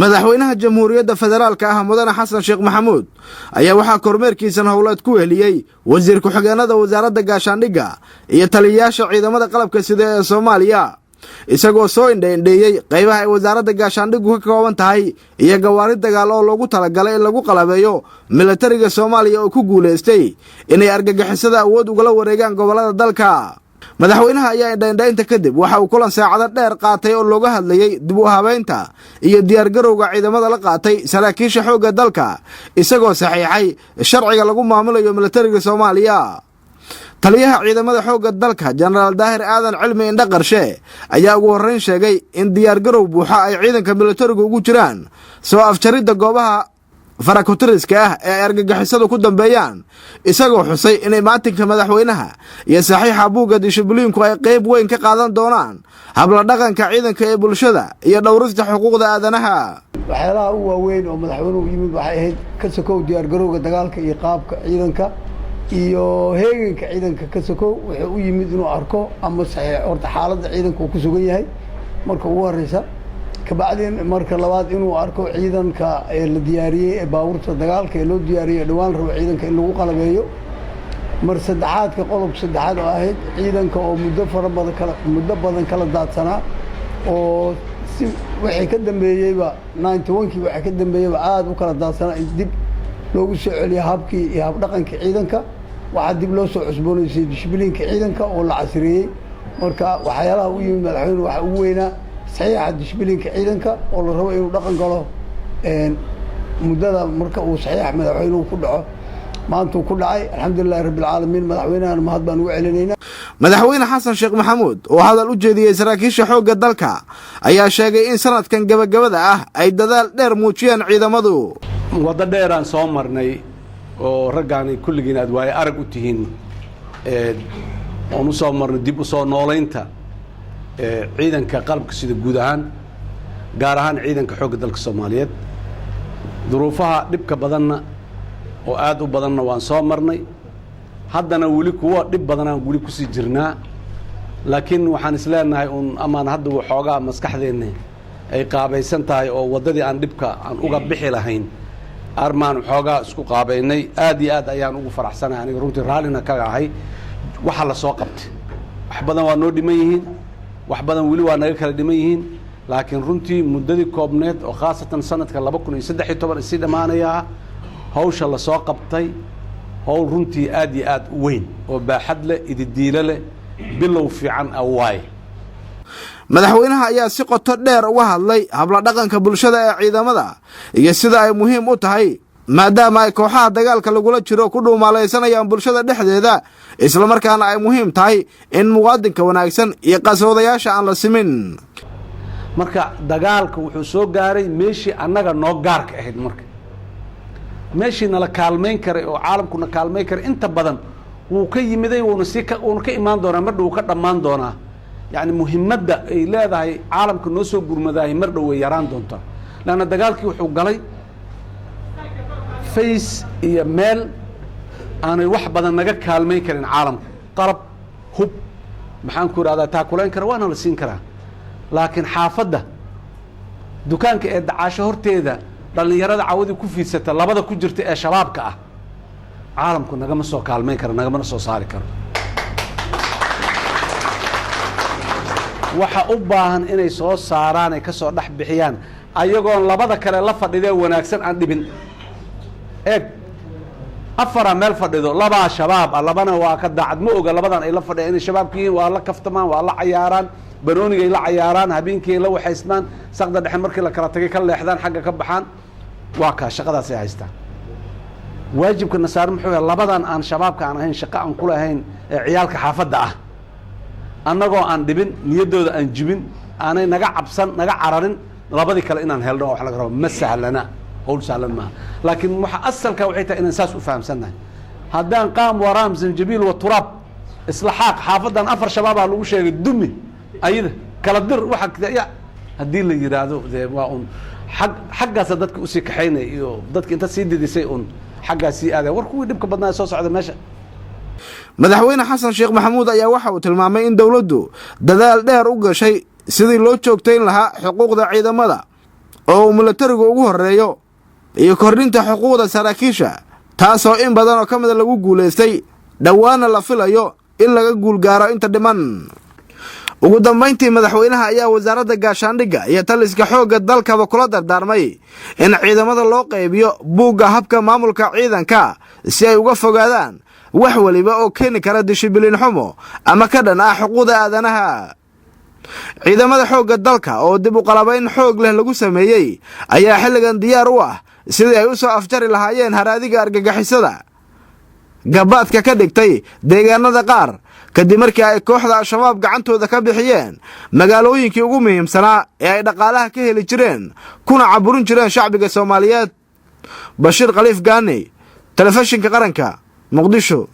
madaxweynaha jamhuuriyadda federaalka ah mudane xasan sheekh maxamuud ayaa waxaa kormeerkiisan howleed ku heliyey wasiir ku-xigeenada wasaaradda gaashaandhigga iyo taliyayaasha ciidamada qalabka sida ee Soomaaliya isagoo soo indheeyay qaybaha ay wasaaradda gaashaandhiggu ka kooban tahay iyo gawaari dagaal oo loogu talagalay in lagu qalabeeyo militariga Soomaaliya oo ku guuleystay inay argagixisada awood ugala wareegaan gobolada dalka. madaxweynaha ayaa indhaynta kadib waxa uu kulan saacado dheer qaatay oo looga hadlayay dib u habeynta iyo diyaar garowga ciidamada la qaatay saraakiisha xoogga dalka isagoo saxiixay sharciga lagu maamulayo militariga Soomaaliya. taliyaha ciidamada xoogga dalka General Daahir Aadan Cilmi Indhaqarshe ayaa ugu horreyn sheegay in diyaar garow buuxa ay ciidanka militariga ugu jiraan soo afjaridda goobaha farakutiriska ah ee argagixisadu ku dambeeyaan isagoo xusay inay maatinka madaxweynaha iyo saxiixa buugga dishibliinku ay qayb weyn ka qaadan doonaan habla dhaqanka ciidanka ee bulshada iyo dhowrista xuquuqda aadanaha. waxyaalaha ugu waaweyn oo madaxweynuhu yimid waxay ahayd ka sokow diyaar garowga dagaalka iyo qaabka ciidanka iyo heeganka ciidanka ka sokow wuxuu u yimid inuu arko ama saxiix horta xaaladda ciidanka uu ku sugan yahay marka ugu horeysa kabacdin marka labaad inuu arko ciidanka la diyaariyay ee baabuurta dagaalka ee loo diyaariyay dhawaan rabo ciidanka in lagu qalabeeyo mar saddexaadka qodob saddexaad oo ahayd ciidanka oo muddo badan kala daadsanaa oo si wixii ka dambeeyayba 91kii wixii ka dambeeyayba aad u kala daadsanaa in dib loogu soo celiyo habkii iyo hab dhaqanka ciidanka waxa dib loo soo cusboonaysay dishibliinka ciidanka oo la casriyeeyay marka waxyaalaha u yimid madaxweynuhu waxa ugu weynaa saxiixa dishibliinka ciidanka oo la rabo inuu dhaqan galo muddada marka uu saxiix madaxweynuhu ku dhaco maanta ku dhacay alxamdulillahi rabbil caalamiin madaxweynaha mahad baan ugu celinaynaa. madaxweyne xasan sheekh maxamuud oo hadal u jeediyay saraakiisha xoogga dalka ayaa sheegay in sanadkan gabagabada ah ay dadaal dheer muujiyeen ciidamadu. waddo dheeraan soo marnay oo raggaani kulligiin aad waaye arag u tihiin oon u soo marnay dib u soo noolaynta ciidanka qalabka sida guud ahaan gaar ahaan ciidanka xoogga dalka Soomaaliyeed duruufaha dhibka badanna oo aad u badanna waan soo marnay haddana weli kuwa dhib badanaan weli ku sii jirnaa laakiin waxaan isleenahay amaan hadda waxoogaa maskaxdeenna ay qaabaysan tahay oo waddadii aan dhibka aan uga bixi lahayn armaan waxoogaa isku qaabaynay aad iyo aad ayaan ugu faraxsanahay aniga runtii raallina kaga ahay waxa la soo qabtay wax badan waa noo dhiman yihiin wax badan weli waa naga kala dhiman yihiin laakiin runtii muddadii koobneed oo khaasatan sanadka 2013 isii dhammaanaya hawsha la soo qabtay hawl runtii aad iyo aad u weyn oo baaxad leh ididiilo leh bilow fiican awaay. madaxweynaha ayaa si qoto dheer uga hadlay habla dhaqanka bulshada ee ciidamada iyo sida ay muhiim u tahay maadaama ay kooxaha dagaalka lagula jiro ku dhuumaalaysanayaan bulshada dhexdeeda isla markaana ay muhiim tahay in muwaadinka wanaagsan iyo qasoodayaasha aan la simin. marka dagaalka wuxuu soo gaaray meeshii annaga noo gaarka ahayd marka meeshii nala kaalmayn karay oo caalamkuna kaalmayn karay inta badan wuu ka yimiday wuuna ka imaan doonaa mar dhow ka dhammaan doonaa yacni muhiimadda ay leedahay caalamka noo soo gurmadaahay mar dhow way yaraan doontaa laanna dagaalkii wuxuu galay fays iyo meel aanay wax badan naga kaalmayn karin caalamka qalab hub maxaan ku idhahdaa taakulayn kara waana la siin karaa laakiin xaafadda dukaanka ee dacaasho horteeda dhallinyarada cawadii ku fiidsata labada ku jirta ee shabaabka ah caalamku nagama soo kaalmayn karo nagamana soo saari karo waxa u baahan inay soo saaraan ay ka soo dhex bixiyaan ayagoon labada kale la fadhidee wanaagsan aan dhibin eeg afara meel fadhido labaa shabaab ah labana waa ka daacad ma oga labadan ay la fadhiyaan inay shabaabka yihiin waa la kaftamaan waa la cayaaraan banoonigay la cayaaraan habeenkii la waxaysmaan saqda dhexe markii la kala tagay ka leexdaan xagga ka baxaan waa kaa shaqadaas ay haystaan waajibka nasaar muxuu yahay labadan aan shabaabka aan ahayn shaqo aan ku lahayn ee ciyaalka xaafadda ah annagoo aan dhibin niyaddooda aan jibin aanay naga cabsan naga cararin labadii kale inaan helno wax laga rabo ma sahlana hawl sahlan maaha laakiin waxa asalka waxay tahay inaan saas u fahamsannahay haddaan qaam waraam zanjabiil wa turaab isla xaaq xaafadan afar shabaabaa lagu sheegay dumi ayada kala dir waxa haddii la yidhaahdo waa un xaggaasa dadka usii kaxaynay iyo dadka inta sii didisay un xaggaas sii aaday war kuwii dhibka badnaa soo socda meesha. madaxweyne xasan sheekh maxamuud ayaa waxa uu tilmaamay in dowladdu dadaal dheer u gashay sidii loo joogtayn lahaa xuquuqda ciidamada oo uu milatarigu ugu horeeyo iyo kordhinta xuquuqda saraakiisha taasoo in badan oo ka mida lagu guulaystay dhowaana la filayo in laga guulgaaro inta dhiman. ugu dambayntii madaxweynaha ayaa wasaaradda gaashaandhigga iyo taliska xoogga dalkaba kula dardaarmay in ciidamada loo qaybiyo buugga habka maamulka ciidanka si ay uga fogaadaan wax waliba oo keeni kara dishibiliin xumo ama ka dhan ah xuquuqda aadanaha. ciidamada xoogga dalka oo dib u qalabayn xoog leh lagu sameeyey ayaa xilligan diyaar u ah sidii ay u soo afjari lahaayeen haraadiga argagixisada gabaadka ka dhigtay deegaanada qaar kadib markii ay kooxda al-shabaab gacantooda ka bixiyeen magaalooyinkii ugu muhiimsanaa ee ay dhaqaalaha ka heli jireen kuna caburin jireen shacbiga Soomaaliyeed. Bashiir Khaliif Gaani, Telefishinka Qaranka, Muqdisho.